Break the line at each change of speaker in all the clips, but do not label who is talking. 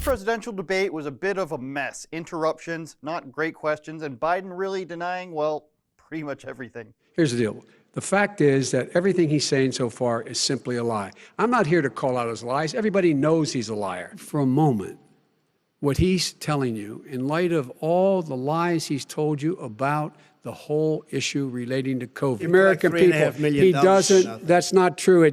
presidential debate was a bit of a mess. Interruptions, not great questions, and Biden really denying, well, pretty much everything.
Here's the deal. The fact is that everything he's saying so far is simply a lie. I'm not here to call out his lies. Everybody knows he's a liar. For a moment, what he's telling you, in light of all the lies he's told you about the whole issue relating to COVID, the American people, he doesn't, that's not true.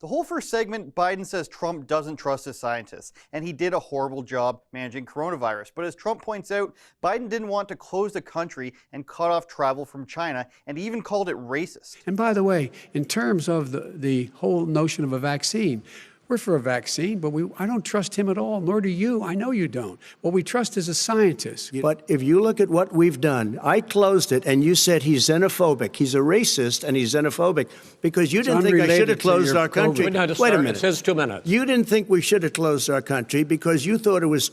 The whole first segment, Biden says Trump doesn't trust his scientists, and he did a horrible job managing coronavirus. But as Trump points out, Biden didn't want to close the country and cut off travel from China, and he even called it racist.
And by the way, in terms of the whole notion of a vaccine, we're for a vaccine, but I don't trust him at all, nor do you. I know you don't. What we trust is a scientist.
But if you look at what we've done, I closed it, and you said he's xenophobic. He's a racist, and he's xenophobic because you didn't think I should have closed our country.
Wait a minute. It says 2 minutes.
You didn't think we should have closed our country because you thought it was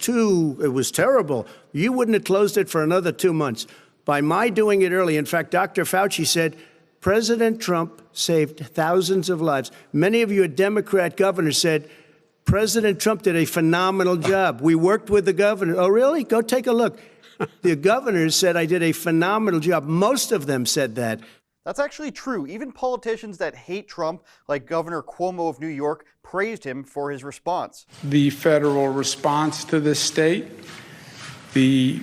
terrible. You wouldn't have closed it for another 2 months. By my doing it early, in fact, Dr. Fauci said, President Trump saved thousands of lives. Many of you Democrat governors said, President Trump did a phenomenal job. We worked with the governor. Oh, really? Go take a look. The governors said I did a phenomenal job. Most of them said that.
That's actually true. Even politicians that hate Trump, like Governor Cuomo of New York, praised him for his response.
The federal response to the state, the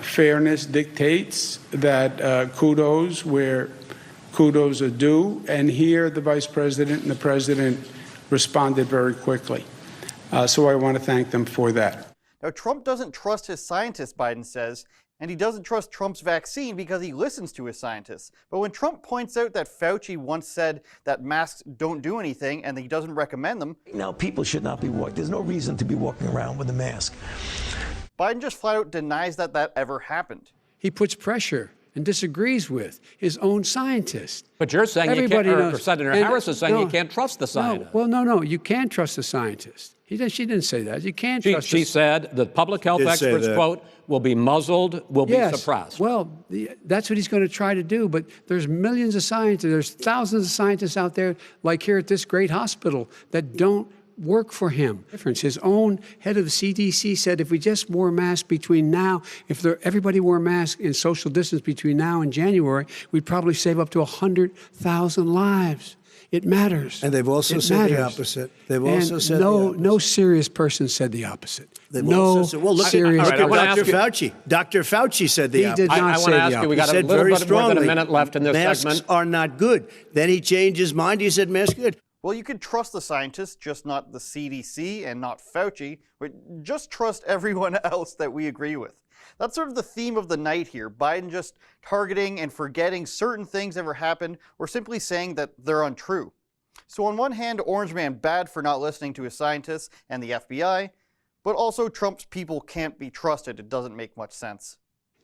fairness dictates that kudos where kudos are due, and here the vice president and the president responded very quickly. So I want to thank them for that.
Now, Trump doesn't trust his scientists, Biden says, and he doesn't trust Trump's vaccine because he listens to his scientists. But when Trump points out that Fauci once said that masks don't do anything and that he doesn't recommend them,
now people should not be walking. There's no reason to be walking around with a mask.
Biden just flat out denies that that ever happened.
He puts pressure and disagrees with his own scientists.
But you're saying
Everybody
you can't,
knows.
Senator Harris is saying you can't trust the scientists.
No, you can trust the scientists. She didn't say that. You can't trust
She said the public health experts, quote, will be muzzled, will be suppressed.
Well, that's what he's going to try to do. But there's millions of scientists, there's thousands of scientists out there, like here at this great hospital, that don't work for him. His own head of the CDC said if we just wore masks between now, everybody wore masks in social distance between now and January, we'd probably save up to 100,000 lives. It matters.
And they've also said the opposite. They've also said
no serious person said the opposite.
They've also said, well, look at Dr. Fauci. Dr. Fauci said the opposite.
He did not say the opposite.
You, we got a little bit more than a minute left in this segment.
Masks are not good. Then he changed his mind. He said masks are good.
Well, you could trust the scientists, just not the CDC and not Fauci, but just trust everyone else that we agree with. That's sort of the theme of the night here. Biden just targeting and forgetting certain things ever happened or simply saying that they're untrue. So on one hand, Orange Man bad for not listening to his scientists and the FBI, but also Trump's people can't be trusted. It doesn't make much sense.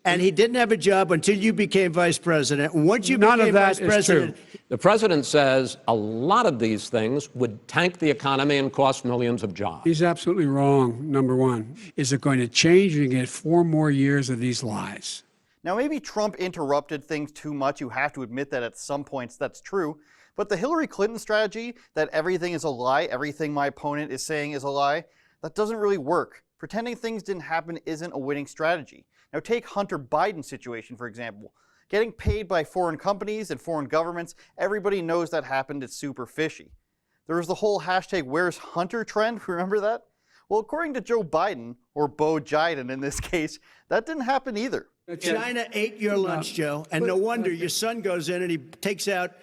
And he didn't have a job until you became vice president. Once you became vice president,
the president says a lot of these things would tank the economy and cost millions of jobs.
He's absolutely wrong, number one. Is it going to change? You get 4 more years of these lies.
Now, maybe Trump interrupted things too much. You have to admit that at some points that's true. But the Hillary Clinton strategy, that everything is a lie, everything my opponent is saying is a lie, that doesn't really work. Pretending things didn't happen isn't a winning strategy. Now take Hunter Biden's situation, for example. Getting paid by foreign companies and foreign governments, everybody knows that happened. It's super fishy. There was the whole hashtag Where's Hunter trend, remember that? Well, according to Joe Biden, or Bo Jiden in this case, that didn't happen either.
China ate your lunch, Joe, and no wonder your son goes in and he takes out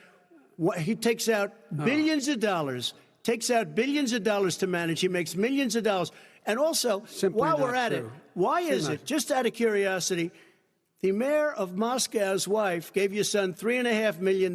billions of dollars, to manage. He makes millions of dollars. And also, while we're at it, why is it, just out of curiosity, the mayor of Moscow's wife gave your son $3.5 million.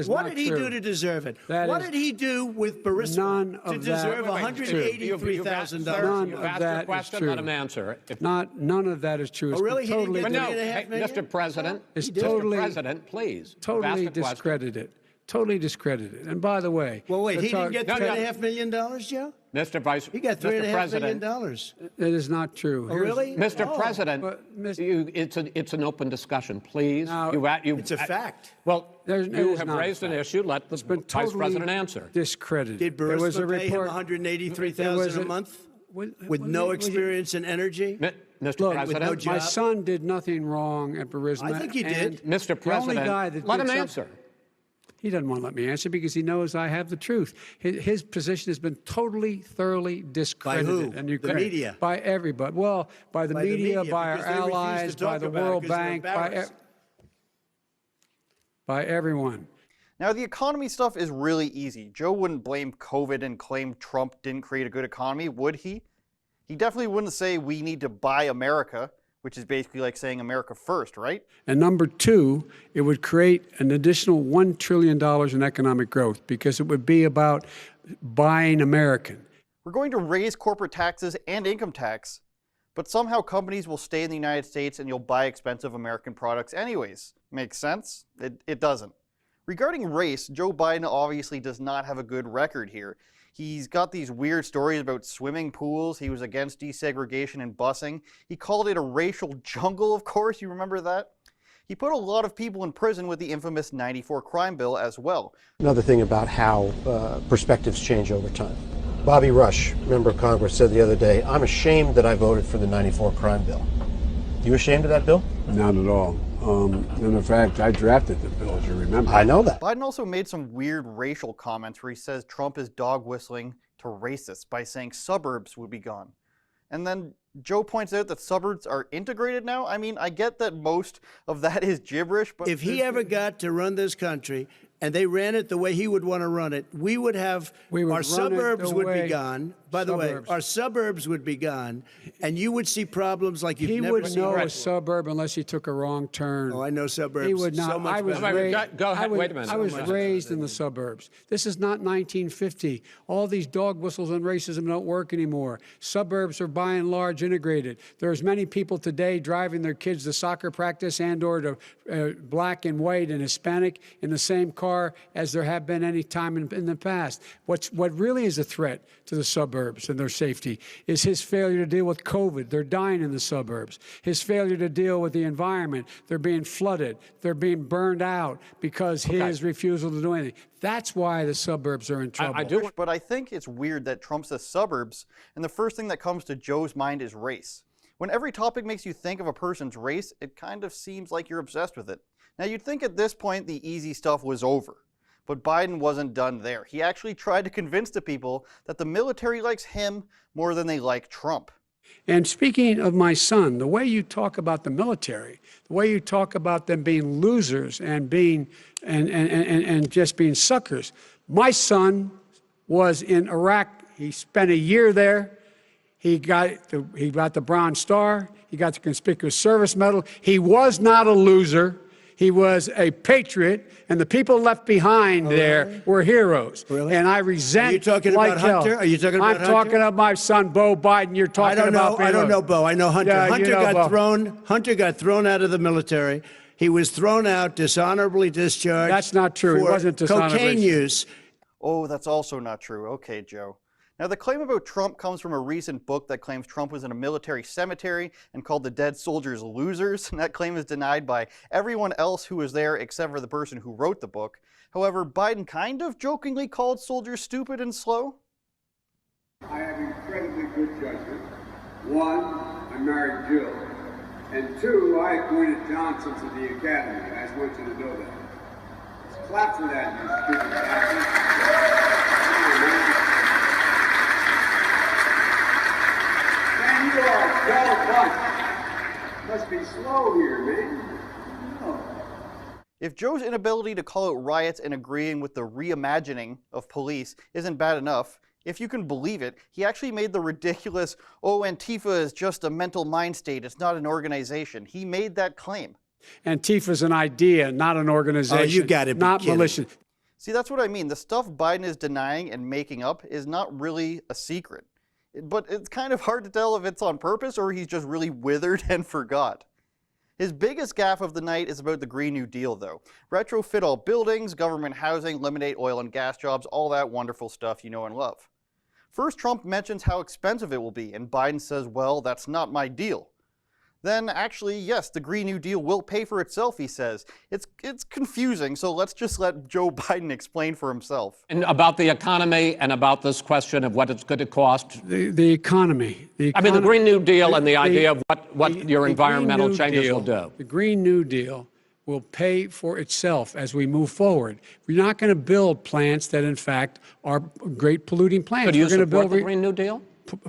What did he do to deserve it? What did he do with Burisma to deserve $183,000?
You've asked your question, let him answer.
None of that is true.
Oh, really?
Totally,
Mr. President,
Mr.
President, please.
Totally discredited. Totally discredited. And by the way,
well, wait, he didn't get $3.5 million, Joe?
Mr. Vice,
he got $3.5 million.
That is not true.
Oh, really?
Mr. President, it's an open discussion, please.
It's a fact.
Well, you have raised an issue. Let the Vice President answer.
Discredited.
Did Burisma pay him $183,000 a month? with no experience in energy?
Mr.
Look,
President,
with no
my
job?
son did nothing wrong at Burisma.
I think he
and
did.
Mr.
the only
President,
guy that
let
did
him
something-
answer.
He doesn't want to let me answer because he knows I have the truth. His position has been totally, thoroughly discredited.
By who?
And
The media?
By everybody. Well, by the media, by our
because they refuse to
allies, by
talk
the
about it
World
because they're
Bank,
embarrassed.
by everyone.
Now, the economy stuff is really easy. Joe wouldn't blame COVID and claim Trump didn't create a good economy, would he? He definitely wouldn't say we need to buy America, which is basically like saying America first, right?
And number two, it would create an additional $1 trillion in economic growth because it would be about buying American.
We're going to raise corporate taxes and income tax, but somehow companies will stay in the United States and you'll buy expensive American products anyways. Makes sense? It doesn't. Regarding race, Joe Biden obviously does not have a good record here. He's got these weird stories about swimming pools. He was against desegregation and busing. He called it a racial jungle, of course. You remember that? He put a lot of people in prison with the infamous '94 crime bill as well.
Another thing about how perspectives change over time. Bobby Rush, member of Congress, said the other day, "I'm ashamed that I voted for the '94 crime bill." You ashamed of that bill?
Not at all. And in fact, I drafted the bill, as you remember.
I know that.
Biden also made some weird racial comments where he says Trump is dog whistling to racists by saying suburbs would be gone. And then Joe points out that suburbs are integrated now. I mean, I get that most of that is gibberish, but
If he ever got to run this country and they ran it the way he would want to run it, we would have our suburbs would be gone. By the way, our suburbs would be gone, and you would see problems like you've
He
never
would
seen
know a
before.
suburb unless he took a wrong turn.
Oh, I know suburbs.
He would not.
So much
I was
better.
raised,
Go ahead. Wait a minute.
I was
So much
raised in the suburbs. This is not 1950. All these dog whistles and racism don't work anymore. Suburbs are by and large integrated. There's many people today driving their kids to soccer practice and or to black and white and Hispanic in the same car as there have been any time in the past. What really is a threat to the suburbs and their safety is his failure to deal with COVID. They're dying in the suburbs. His failure to deal with the environment. They're being flooded. They're being burned out because his refusal to do anything. That's why the suburbs are in trouble.
I do.
But I think it's weird that Trump says suburbs, and the first thing that comes to Joe's mind is race. When every topic makes you think of a person's race, it kind of seems like you're obsessed with it. Now, you'd think at this point the easy stuff was over. But Biden wasn't done there. He actually tried to convince the people that the military likes him more than they like Trump.
And speaking of my son, the way you talk about the military, the way you talk about them being losers and being and just being suckers. My son was in Iraq. He spent a year there. He got the Bronze Star. He got the Conspicuous Service Medal. He was not a loser. He was a patriot, and the people left behind there were heroes.
Really?
And I resent.
Are you talking
like
about
hell.
Hunter? Are you talking about Hunter?
I'm talking about my son, Beau Biden. You're talking about.
I don't know Beau. I know Hunter.
Yeah,
Hunter
you know
got
Beau.
Hunter got thrown out of the military. He was thrown out, dishonorably discharged.
That's not true. He
for
wasn't dishonorably.
cocaine use.
Oh, that's also not true. Okay, Joe. Now, the claim about Trump comes from a recent book that claims Trump was in a military cemetery and called the dead soldiers losers. And that claim is denied by everyone else who was there except for the person who wrote the book. However, Biden kind of jokingly called soldiers stupid and slow.
I have incredibly good judgment. One, I married Jill. And two, I appointed Johnson to the academy. I just want you to know that. Let's clap for that, you stupid bastard. Man, you are a dull bunch. Must be slow here, man. Oh.
If Joe's inability to call out riots and agreeing with the reimagining of police isn't bad enough, if you can believe it, he actually made the ridiculous, oh, Antifa is just a mental mind state, it's not an organization. He made that claim.
Antifa's an idea, not an organization.
Oh, you gotta be
not
kidding.
militia.
See, that's what I mean. The stuff Biden is denying and making up is not really a secret. But it's kind of hard to tell if it's on purpose or he's just really withered and forgot. His biggest gaffe of the night is about the Green New Deal, though. Retrofit all buildings, government housing, eliminate oil and gas jobs, all that wonderful stuff you know and love. First, Trump mentions how expensive it will be, and Biden says, well, that's not my deal. then actually, yes, the Green New Deal will pay for itself, he says. It's confusing, so let's just let Joe Biden explain for himself.
And about the economy and about this question of what it's going to cost.
The economy.
I mean, the Green New Deal and the idea of what your environmental changes will do.
The Green New Deal will pay for itself as we move forward. We're not going to build plants that, in fact, are great polluting plants.
So do you
We're going to
support
build
the Green New Deal?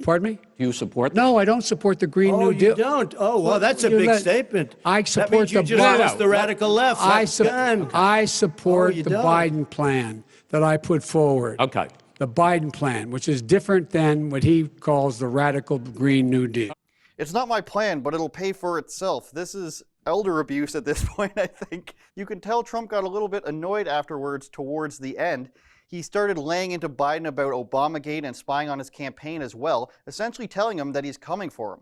Pardon me?
Do you support that?
No, I don't support the Green New Deal.
Oh, you don't? Oh, well, that's a big statement.
I support
that means you just lost the radical left.
I support the Biden plan that I put forward.
Okay.
The Biden plan, which is different than what he calls the radical Green New Deal.
It's not my plan, but it'll pay for itself. This is elder abuse at this point, I think. You can tell Trump got a little bit annoyed afterwards towards the end. He started laying into Biden about Obamagate and spying on his campaign as well, essentially telling him that he's coming for him.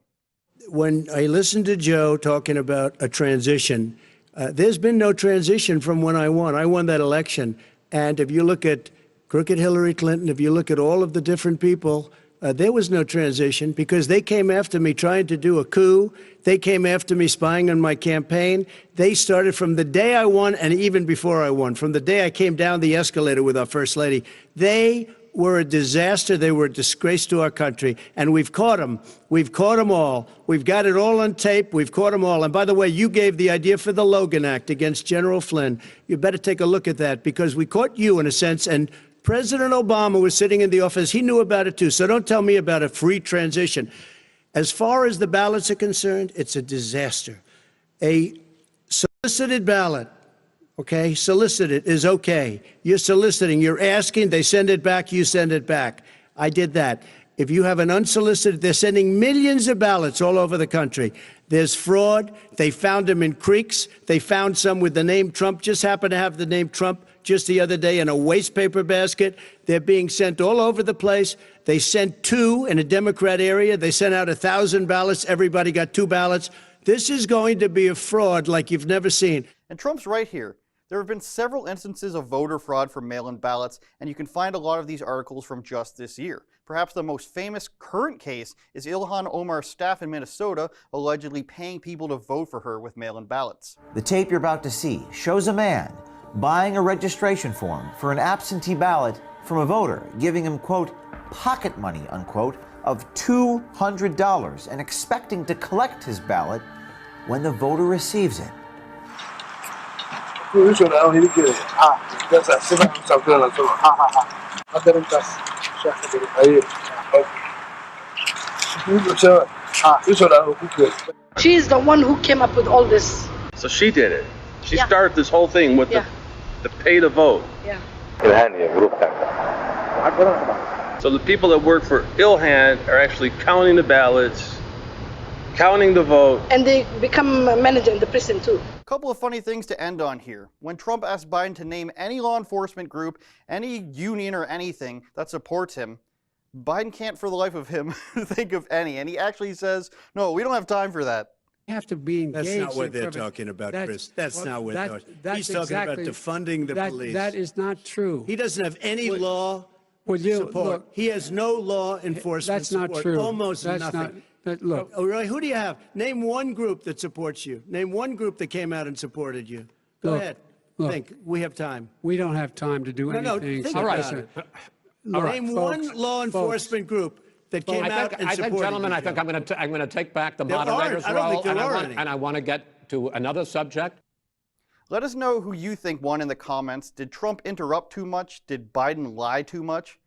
When I listened to Joe talking about a transition, there's been no transition from when I won. I won that election. And if you look at crooked Hillary Clinton, if you look at all of the different people, there was no transition because they came after me trying to do a coup. They came after me spying on my campaign. They started from the day I won and even before I won, from the day I came down the escalator with our First Lady. They were a disaster. They were a disgrace to our country. And we've caught them. We've caught them all. We've got it all on tape. We've caught them all. And by the way, you gave the idea for the Logan Act against General Flynn. You better take a look at that because we caught you in a sense. And President Obama was sitting in the office. He knew about it, too. So don't tell me about a free transition. As far as the ballots are concerned, it's a disaster. A solicited ballot, okay, solicited is okay. You're soliciting, you're asking, they send it back, you send it back. I did that. If you have an unsolicited, they're sending millions of ballots all over the country. There's fraud. They found them in creeks. They found some with the name Trump, just happened to have the name Trump just the other day in a waste paper basket. They're being sent all over the place. They sent 2 in a Democrat area. They sent out 1,000 ballots. Everybody got 2 ballots. This is going to be a fraud like you've never seen.
And Trump's right here. There have been several instances of voter fraud for mail-in ballots, and you can find a lot of these articles from just this year. Perhaps the most famous current case is Ilhan Omar's staff in Minnesota allegedly paying people to vote for her with mail-in ballots.
The tape you're about to see shows a man buying a registration form for an absentee ballot from a voter, giving him, quote, pocket money, unquote, of $200 and expecting to collect his ballot when the voter receives it.
She's the one who came up with all this.
So she did it. She started this whole thing with the pay to vote.
Yeah.
So the people that work for Ilhan are actually counting the ballots, counting the vote.
And they become a manager in the prison too.
A couple of funny things to end on here. When Trump asked Biden to name any law enforcement group, any union or anything that supports him, Biden can't for the life of him think of any. And he actually says, no, we don't have time for that.
Have to be engaged.
That's not what they're talking about, Chris. That's not what they're talking about. He's talking about defunding the police.
That is not true.
He doesn't have any law support.
Look,
he has no law enforcement
that's not
support.
true.
Almost
that's
nothing.
Look.
Oh, really? Who do you have? Name one group that supports you. Name one group that came out and supported you. Go ahead. Think. We have time.
We don't have time to do anything.
No, think
All right.
Name one law enforcement group that came out and supported
gentlemen,
you.
I think I'm going to take back the
There
moderator's
aren't. I don't
role,
think there are any.
and I want to get to another subject.
Let us know who you think won in the comments. Did Trump interrupt too much? Did Biden lie too much?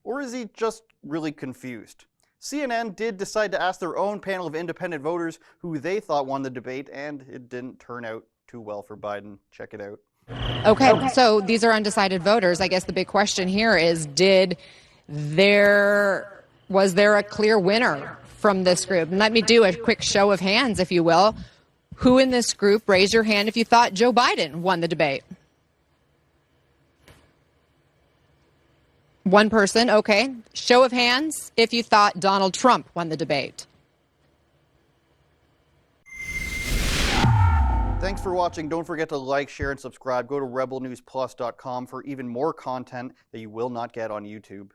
Or is he just really confused? CNN did decide to ask their own panel of independent voters who they thought won the debate, and it didn't turn out too well for Biden. Check it out.
Okay, so these are undecided voters. I guess the big question here is, was there a clear winner from this group? And let me do a quick show of hands, if you will. Who in this group, raise your hand if you thought Joe Biden won the debate? One person, okay. Show of hands if you thought Donald Trump won the debate.
Thanks for watching. Don't forget to like, share, and subscribe. Go to rebelnewsplus.com for even more content that you will not get on YouTube.